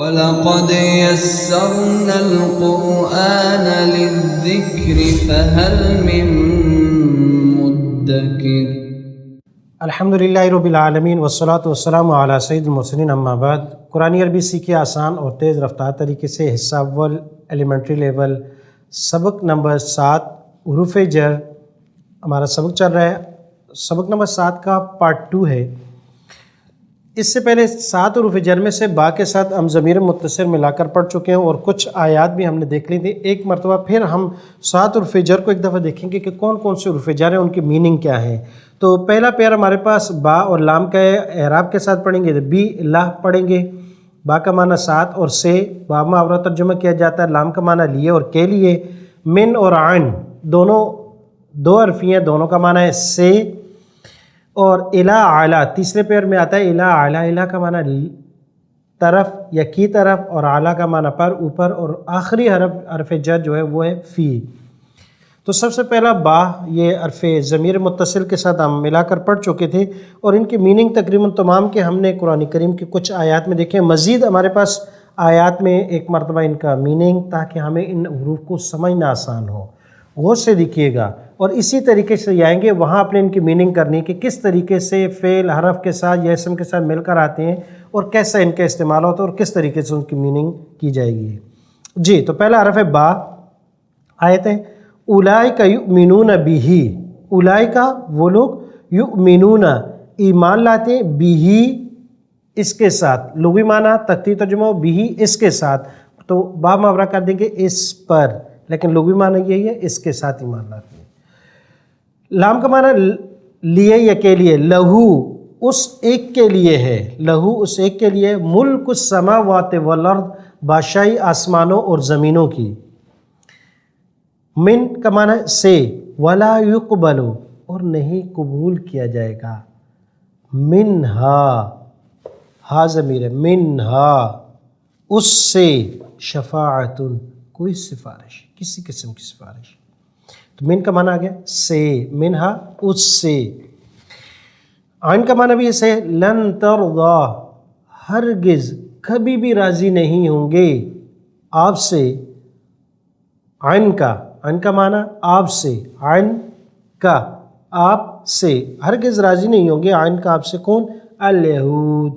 وَلَقَدْ يَسَّرْنَا الْقُرْآنَ لِلذِّكْرِ فَهَلْ مِن مُّدَّكِرٍ۔ الحمدللہ رب العالمین والصلاۃ والسلام علی سید المرسلین، اما بعد۔ قرآن عربی سیکھیں آسان اور تیز رفتار طریقے سے، حصہ اول ایلیمنٹری لیول، سبق نمبر 7 حروف جر ہمارا سبق چل رہا ہے۔ سبق نمبر 7 کا پارٹ 2 ہے۔ اس سے پہلے 7 حروف جر میں سے با کے ساتھ ہم ضمیر متصل ملا کر پڑھ چکے ہیں اور کچھ آیات بھی ہم نے دیکھ لی تھی۔ ایک مرتبہ پھر ہم 7 حروف جر کو ایک دفعہ دیکھیں گے کہ کون کون سے حروف جر ہیں، ان کی میننگ کیا ہے۔ تو پہلا پیارا ہمارے پاس با اور لام کا ہے، اعراب کے ساتھ پڑھیں گے تو بی لا پڑھیں گے۔ با کا معنی ساتھ اور سے، با محاورہ ترجمہ کیا جاتا ہے۔ لام کا معنی لیے اور کے لیے۔ من اور عن دونوں دو حرفی ہیں، دونوں کا معنی ہے سے۔ اور الا اعلیٰ تیسرے پیر میں آتا ہے، الا اعلیٰ، الا کا معنی طرف یا کی طرف، اور اعلیٰ کا معنی پر، اوپر، اور آخری حرف جر جو ہے وہ ہے فی۔ تو سب سے پہلا با، یہ حرف ضمیر متصل کے ساتھ ہم ملا کر پڑھ چکے تھے اور ان کی میننگ تقریباً تمام کے ہم نے قرآن کریم کی کچھ آیات میں دیکھیں۔ مزید ہمارے پاس آیات میں ایک مرتبہ ان کا میننگ، تاکہ ہمیں ان حروف کو سمجھنا آسان ہو، غور سے دیکھیے گا اور اسی طریقے سے آئیں گے وہاں اپنے ان کی میننگ کرنی کہ کس طریقے سے فعل حرف کے ساتھ یا اسم کے ساتھ مل کر آتے ہیں اور کیسا ان کا استعمال ہوتا ہے اور کس طریقے سے ان کی میننگ کی جائے گی۔ جی، تو پہلا حرف ہے با۔ آیت ہے اولئک یؤمنون بہ، اولئک وہ لوگ، یؤمنون ایمان لاتے ہیں، بہ اس کے ساتھ، لغوی معنی تختی ترجمہ بہ اس کے ساتھ، تو با محاورہ کر دیں گے اس پر، لیکن لغوی معنی یہی ہے اس کے ساتھ ایمان لاتے ہیں۔ لام کا معنی لیے یا کے لیے، لہو اس ایک کے لیے ہے، لہو اس ایک کے لیے، ملک السماوات والارض بادشاہی آسمانوں اور زمینوں کی۔ من کا معنی سے، ولا یقبل اور نہیں قبول کیا جائے گا، منہا ہا ضمیر ہے، منہا اس سے، شفاعت کوئی سفارش، کسی قسم کی سفارش۔ تو من کا معنی آ گیا سے، منہا اس سے۔ عین کا معنی بھی اسے، لن ترضا ہرگز کبھی بھی راضی نہیں ہوں گے آپ سے، عین کا معنی آپ سے، عین کا آپ سے، ہرگز راضی نہیں ہوں گے عین کا آپ سے، کون؟ الیہود۔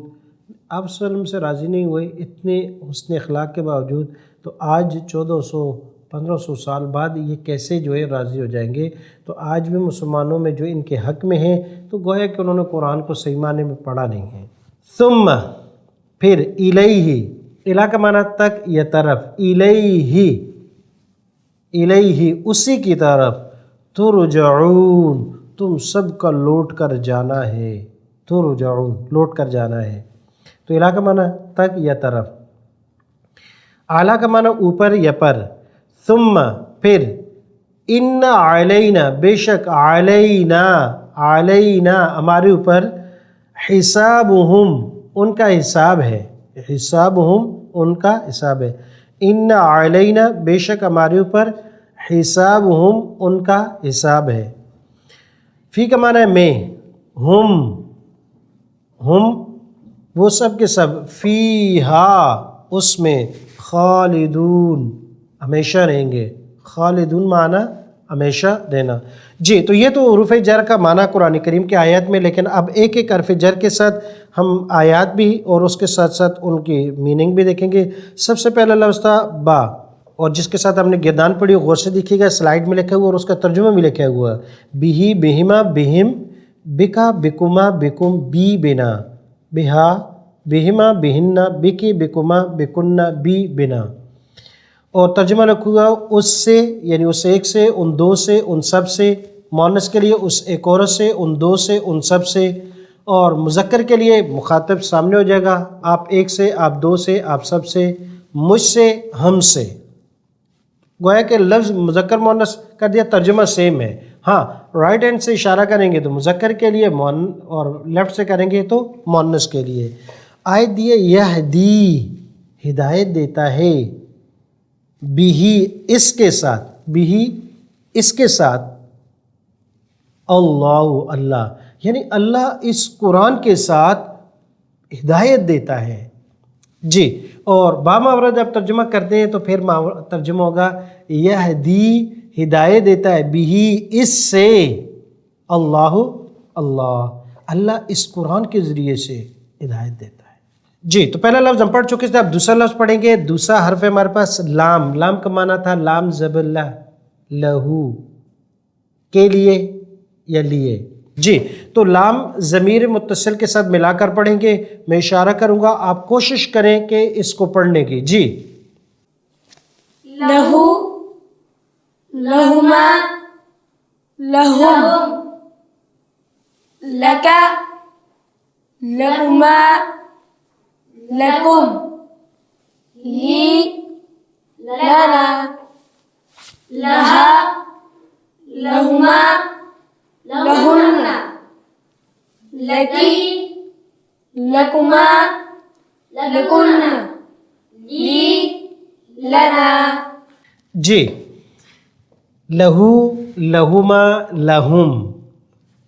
آپ صلی اللہ علیہ وسلم سے راضی نہیں ہوئے اتنے حسن اخلاق کے باوجود، تو آج 1400-1500 سال بعد یہ کیسے جو ہے راضی ہو جائیں گے؟ تو آج بھی مسلمانوں میں جو ان کے حق میں ہیں تو گویا کہ انہوں نے قرآن کو صحیح معنی میں پڑھا نہیں ہے۔ ثم پھر، الیہ، الی کا معنی تک یا طرف، الیہ، الیہ اسی کی طرف، ترجعون تم سب کا لوٹ کر جانا ہے، ترجعون لوٹ کر جانا ہے۔ تو الی کا معنی تک یا طرف، اعلیٰ کا معنی اوپر یا پر۔ ثم پھر، ان علینا بے شک، علینا علینا ہمارے اوپر، حسابہم ان کا حساب ہے، حسابہم ان کا حساب ہے۔ ان علینا بے شک ہمارے اوپر، حسابہم ان کا حساب ہے۔ فی کا معنی ہے میں، ہم وہ سب کے سب، فیہا اس میں، خالدون ہمیشہ رہیں گے، خالدون معنی ہمیشہ رہنا۔ جی، تو یہ تو حروف جر کا معنی قرآن کریم کے آیات میں، لیکن اب ایک ایک حرف جر کے ساتھ ہم آیات بھی اور اس کے ساتھ ساتھ ان کی میننگ بھی دیکھیں گے۔ سب سے پہلا لفظ تھا با، اور جس کے ساتھ ہم نے گردان پڑھی، غور سے دیکھیے گا، سلائیڈ میں لکھا ہوا اور اس کا ترجمہ بھی لکھا ہوا ہے، بہی بہما بہم، بکا بکما بکم، بی بنا، بہا بہما بہننا، بکی بکما بکننا، بی بنا۔ اور ترجمہ لکھا ہوا اس سے، یعنی اس ایک سے، ان دو سے، ان سب سے، مؤنث کے لیے اس ایک عورت سے، ان دو سے، ان سب سے، اور مذکر کے لیے مخاطب سامنے ہو جائے گا، آپ ایک سے، آپ دو سے، آپ سب سے، مجھ سے، ہم سے۔ گویا کہ لفظ مذکر مؤنث کر دیا، ترجمہ سیم ہے۔ ہاں، رائٹ ہینڈ سے اشارہ کریں گے تو مذکر کے لیے، اور لیفٹ سے کریں گے تو مؤنث کے لیے۔ آیت دیے یہدی ہدایت دیتا ہے، بہی اس کے ساتھ، بہی اس کے ساتھ، اللہ اللہ، یعنی اللہ اس قرآن کے ساتھ ہدایت دیتا ہے۔ جی، اور باماورا جب ترجمہ کرتے ہیں تو پھر ترجمہ ہوگا یہدی، ہدایت دیتا ہے، بھی، اس سے، اللہ، اللہ اس قرآن کے ذریعے سے ہدایت دیتا ہے۔ جی، تو پہلا لفظ ہم پڑھ چکے تھے، اب دوسرا لفظ پڑھیں گے۔ دوسرا حرف ہے ہمارے پاس لام۔ لام کا معنی تھا لام زبر لا، لہو، کے لیے یا لیے۔ جی، تو لام ضمیر متصل کے ساتھ ملا کر پڑھیں گے، میں اشارہ کروں گا، آپ کوشش کریں کہ اس کو پڑھنے کی۔ جی، لہو، لہما، لہم، لکا، لکما، لکم، لی، لنا، لہا، لہما، لہن، لکی، لکما، لکن، لی، لنا۔ جی، لہو، لہما، لہم،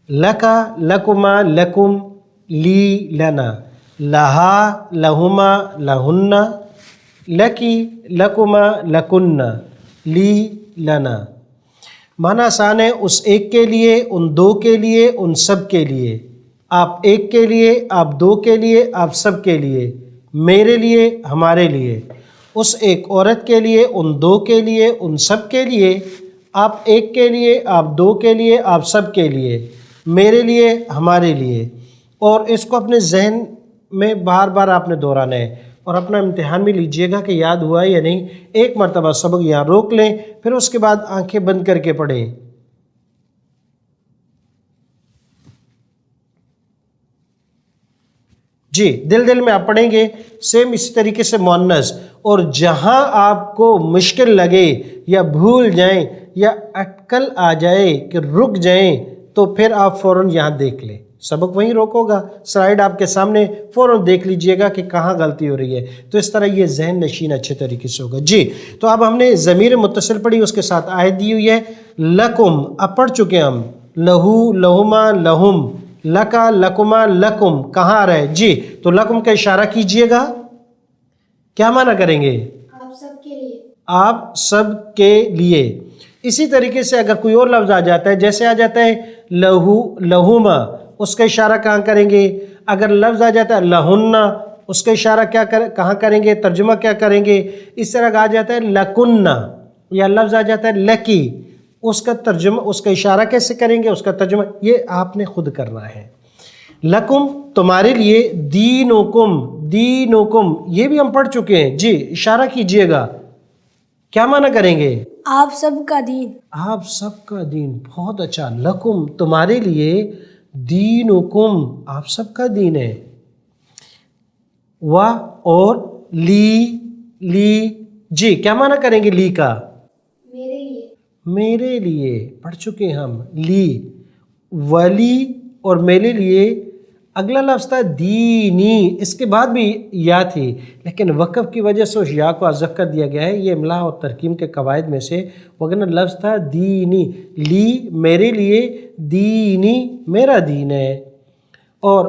لکا، لکما، لکم، لی، لنا، لہا، لہما، لہن، لکی، لکما، لکن، لی، لنا۔ معنی آسان ہے، اس ایک کے لیے، ان دو کے لیے، ان سب کے لیے۔ آپ ایک کے لیے، آپ دو کے لیے، آپ سب کے لیے، میرے لیے، ہمارے لیے۔ اس ایک عورت کے لیے، ان دو کے لیے، ان سب کے لیے، آپ ایک کے لیے، آپ دو کے لیے، آپ سب کے لیے، میرے لیے، ہمارے لیے۔ اور اس کو اپنے ذہن میں بار بار آپ نے دہرانا ہے، اور اپنا امتحان بھی لیجئے گا کہ یاد ہوا یا نہیں۔ ایک مرتبہ سبق یہاں روک لیں، پھر اس کے بعد آنکھیں بند کر کے پڑھیں۔ جی، دل میں آپ پڑھیں گے، سیم اسی طریقے سے مؤنث، اور جہاں آپ کو مشکل لگے یا بھول جائیں یا اٹکل آ جائے کہ رک جائیں، تو پھر آپ فوراً یہاں دیکھ لیں، سبق وہیں روکو گا، سلائیڈ آپ کے سامنے، فوراً دیکھ لیجئے گا کہ کہاں غلطی ہو رہی ہے، تو اس طرح یہ ذہن نشین اچھے طریقے سے ہوگا۔ جی، تو اب ہم نے ضمیر متصل پڑھی، اس کے ساتھ آیت دی ہوئی ہے لکم، اب پڑھ چکے ہم، لہو، لہما، لہم، لکا، لکما، لکم، کہاں آ رہا ہے؟ جی، تو لکم کا اشارہ کیجئے گا، کیا معنی کریں گے؟ آپ سب کے لیے۔ آپ سب کے لیے۔ اسی طریقے سے اگر کوئی اور لفظ آ جاتا ہے، جیسے آ جاتا ہے لہو، لہما، اس کا اشارہ کہاں کریں گے؟ اگر لفظ آ جاتا ہے لہن، اس کا اشارہ کہاں کریں گے؟ ترجمہ کیا کریں گے؟ اس طرح آ جاتا ہے لکن، یا لفظ آ جاتا ہے لکی، اس کا ترجمہ، اس کا اشارہ کیسے کریں گے؟ اس کا ترجمہ یہ آپ نے خود کرنا ہے۔ لکم، تمہارے لیے، دینکم، دینکم، یہ بھی ہم پڑھ چکے ہیں۔ جی، اشارہ کیجئے گا، کیا معنی کریں گے؟ آپ سب کا دین۔ آپ سب کا دین، بہت اچھا۔ لکم، تمہارے لیے، دینکم، آپ سب کا دین ہے۔ و، اور، لی، جی، کیا معنی کریں گے لی کا؟ میرے لیے۔ میرے لیے، پڑھ چکے ہم، لی، ولی، اور میرے لیے۔ اگلا لفظ تھا دینی، اس کے بعد بھی یا تھی، لیکن وقف کی وجہ سے اس یا کو حذف کر دیا گیا ہے، یہ املا اور ترکیب کے قواعد میں سے، وگرنہ لفظ تھا دینی، لی، میرے لیے، دینی، میرا دین ہے۔ اور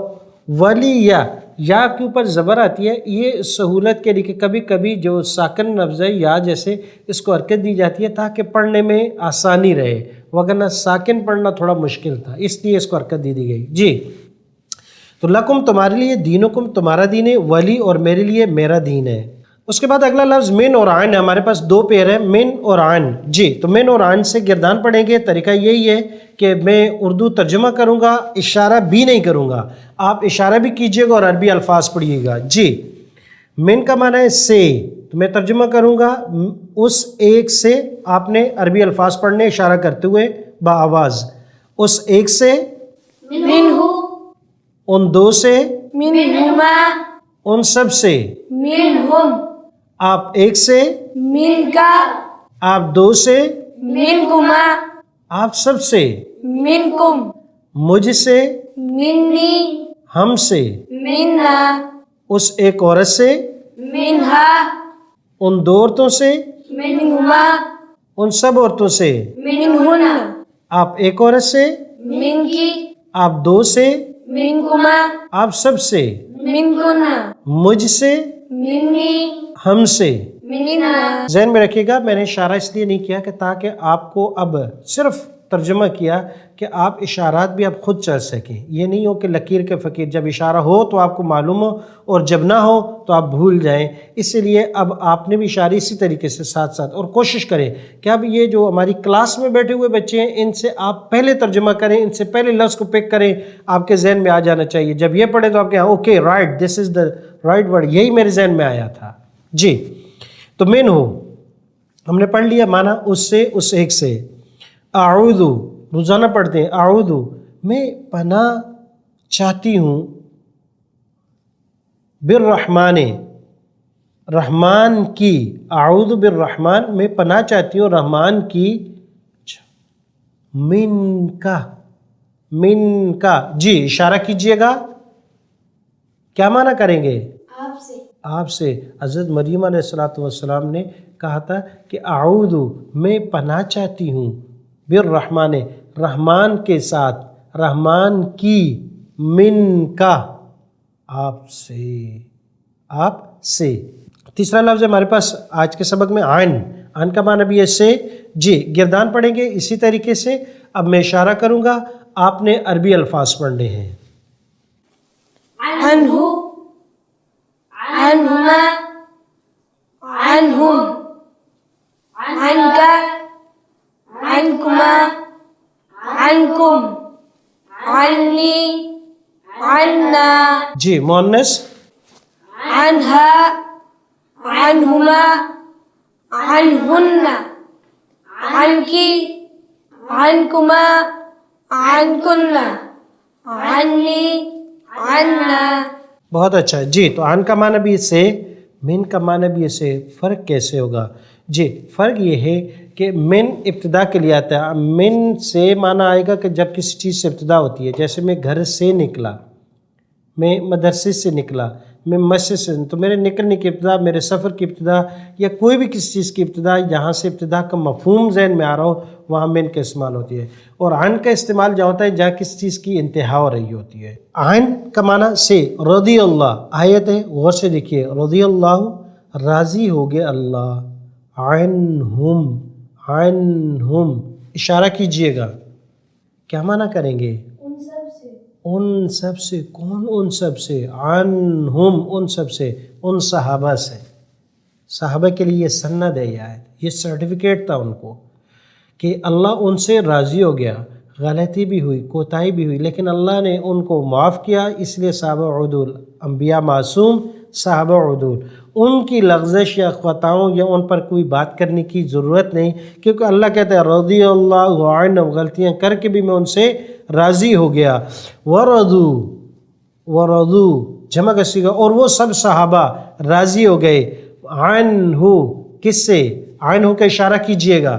ولی یا کے اوپر زبر آتی ہے، یہ سہولت کے لیے کہ کبھی کبھی جو ساکن لفظ ہے یا جیسے اس کو حرکت دی جاتی ہے تاکہ پڑھنے میں آسانی رہے، وگرنہ ساکن پڑھنا تھوڑا مشکل تھا، اس لیے اس کو حرکت دی گئی۔ جی، تو لکم، تمہارے لیے، دینکم، تمہارا دین ہے، ولی، اور میرے لیے، میرا دین ہے۔ اس کے بعد اگلا لفظ من اور عین ہے، ہمارے پاس دو پیر ہیں، من اور عین۔ جی، تو من اور عین سے گردان پڑھیں گے۔ طریقہ یہی ہے کہ میں اردو ترجمہ کروں گا، اشارہ بھی نہیں کروں گا، آپ اشارہ بھی کیجئے گا اور عربی الفاظ پڑھیے گا۔ جی، من کا معنی ہے سے، تو میں ترجمہ کروں گا، اس ایک سے، آپ نے عربی الفاظ پڑھنے اشارہ کرتے ہوئے بآواز، اس ایک سے، منہ، ان دو سے، منہما، ان سب سے، منہم، آپ ایک سے، من کا، آپ دو سے، منکما، آپ سب سے، منکم، مجھ سے، منی، ہم سے، منا، اس ایک عورت سے، منہا، ان دو عورتوں سے، منہما، ان سب عورتوں سے، منہن، آپ ایک عورت سے، من کی، آپ دو سے، منکما، آپ سب سے، منکن، مجھ سے، مني ہم سے. منا. ذہن میں رکھیے گا میں نے اشارہ اس لیے نہیں کیا کہ تاکہ آپ کو اب صرف ترجمہ کیا کہ آپ اشارات بھی اب خود چل سکیں. یہ نہیں ہو کہ لکیر کے فقیر، جب اشارہ ہو تو آپ کو معلوم ہو اور جب نہ ہو تو آپ بھول جائیں. اس لیے اب آپ نے بھی اشارے اسی طریقے سے ساتھ ساتھ، اور کوشش کریں کہ اب یہ جو ہماری کلاس میں بیٹھے ہوئے بچے ہیں ان سے آپ پہلے ترجمہ کریں، ان سے پہلے لفظ کو پک کریں، آپ کے ذہن میں آ جانا چاہیے. جب یہ پڑھیں تو آپ کہیں okay right, this is the right word, یہی میرے ذہن میں آیا تھا. جی تو من ہو ہم نے پڑھ لیا معنی اس سے، اس ایک سے. اعوذ روزانہ پڑھتے ہیں، اعوذ میں پناہ چاہتی ہوں، بالرحمن رحمان کی، اعوذ بالرحمن میں پناہ چاہتی ہوں رحمان کی، من کا، من کا. جی اشارہ کیجئے گا، کیا معنی کریں گے؟ آپ سے. آپ سے. حضرت مریم علیہ السلام نے کہا تھا کہ اعوذ میں پناہ چاہتی ہوں بالرحمن رحمان کے ساتھ، رحمان کی، من کا آپ سے، آپ سے. تیسرا لفظ ہے ہمارے پاس آج کے سبق میں عین. عین کا معنی بھی ہے سے. جی گردان پڑھیں گے اسی طریقے سے. اب میں اشارہ کروں گا، آپ نے عربی الفاظ پڑھنے ہیں. عنہ. عنہما. عنہم. عنک. عنکما. عنکم. عنی. عنا. جی مؤنث. عنہا. عنہما. عنہن. عنکی. عنکما. عنکن. عنی. عنا. بہت اچھا. جی تو عن کا معنی بھی اس سے، من کا معنی بھی اس سے. فرق کیسے ہوگا؟ جی فرق یہ ہے کہ من ابتدا کے لیے آتا ہے. من سے معنی آئے گا کہ جب کسی چیز سے ابتدا ہوتی ہے. جیسے میں گھر سے نکلا، میں مدرسے سے نکلا، میں مسجد سے، تو میرے نکلنے کی ابتدا، میرے سفر کی ابتدا، یا کوئی بھی کسی چیز کی ابتدا، جہاں سے ابتدا کا مفہوم ذہن میں آ رہا ہو وہاں من کا استعمال ہوتی ہے. اور عن کا استعمال جہاں ہوتا ہے جہاں کسی چیز کی انتہا ہو رہی ہوتی ہے. عن کا معنی سے. رضی اللہ آیت ہے، غور سے دیکھیے. رضی اللہ راضی ہو گئے اللہ. عنہم. عنہم اشارہ کیجئے گا، کیا معنی کریں گے؟ ان سب سے. کون ان سب سے؟ عنہم ان سب سے، ان صحابہ سے. صحابہ کے لیے یہ سند ہے، یہ سرٹیفکیٹ تھا ان کو کہ اللہ ان سے راضی ہو گیا. غلطی بھی ہوئی، کوتاہی بھی ہوئی، لیکن اللہ نے ان کو معاف کیا. اس لیے صحابہ عدول، انبیاء معصوم، صحابہ عدول، ان کی لغزش یا خطاؤں یا ان پر کوئی بات کرنے کی ضرورت نہیں، کیونکہ اللہ کہتا ہے رضی اللہ عنہم، غلطیاں کر کے بھی میں ان سے راضی ہو گیا. ورضوا. ورضوا جمع کا صیغہ. اور وہ سب صحابہ راضی ہو گئے. عنہ کس سے؟ عنہ کا اشارہ کیجئے گا،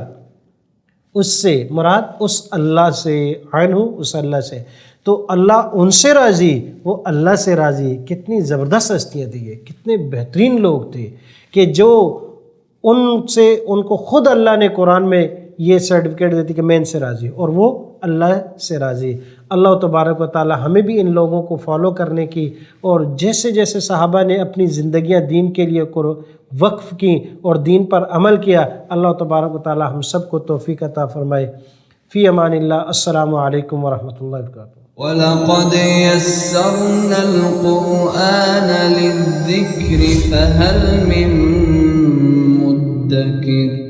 اس سے مراد اس اللہ سے. عنہ اس اللہ سے. تو اللہ ان سے راضی، وہ اللہ سے راضی. کتنی زبردست ہستیاں تھیں یہ، کتنے بہترین لوگ تھے کہ جو ان سے، ان کو خود اللہ نے قرآن میں یہ سرٹیفکیٹ دیتی کہ میں ان سے راضی ہوں، اور وہ اللہ سے راضی. اللہ تبارک و تعالی ہمیں بھی ان لوگوں کو فالو کرنے کی، اور جیسے جیسے صحابہ نے اپنی زندگیاں دین کے لیے وقف کی اور دین پر عمل کیا، اللہ تبارک و تعالی ہم سب کو توفیق عطا فرمائے. فی امان اللہ. السلام علیکم ورحمۃ اللہ وبرکاتہ. وَلَقَدْ يَسَّرْنَا الْقُرْآنَ لِلذِّكْرِ فَهَلْ مِن مُّدَّكِرٍ